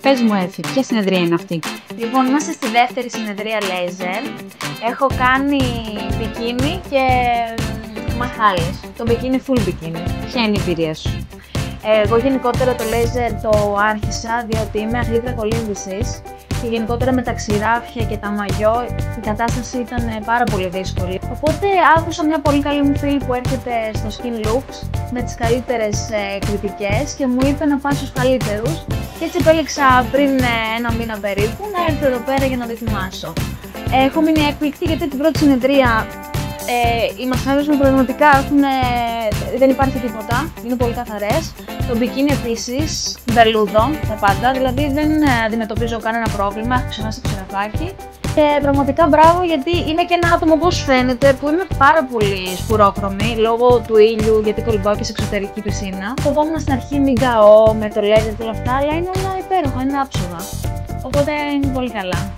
Πες μου έτσι, ποια συνεδρία είναι αυτή? Λοιπόν, είμαστε στη δεύτερη συνεδρία λέιζερ. Έχω κάνει μπικίνι και μαχάλες. Το μπικίνι full μπικίνι. Ποια είναι η εμπειρία σου? Εγώ γενικότερα το λέιζερ το άρχισα διότι είμαι αθλήτρια κολύμβησης και γενικότερα με τα ξηράφια και τα μαγιό η κατάσταση ήταν πάρα πολύ δύσκολη. Οπότε άκουσα μια πολύ καλή μου φίλη που έρχεται στο Skin Looks με τις καλύτερες κριτικές και μου είπε να πάω στους καλύτερους και έτσι επέλεξα πριν ένα μήνα περίπου να έρθω εδώ πέρα για να δοκιμάσω. Έχω μείνει έκπληκτη γιατί την πρώτη συνεδρία οι μασχάλες μου πραγματικά δεν υπάρχει τίποτα, είναι πολύ καθαρές. Το μπικίνι επίσης, βελούδο τα πάντα, δηλαδή δεν αντιμετωπίζω κανένα πρόβλημα, έχω ξεχάσει το ξεραφάκι. Και πραγματικά μπράβο γιατί είμαι και ένα άτομο όπως φαίνεται που είμαι πάρα πολύ σπουρόχρωμη λόγω του ήλιου γιατί κολυμπάω και σε εξωτερική πισίνα. Φοβόμουν στην αρχή μην καώ με το λέιζερ και όλα αυτά, αλλά είναι όλα υπέροχα, είναι άψογα. Οπότε είναι πολύ καλά.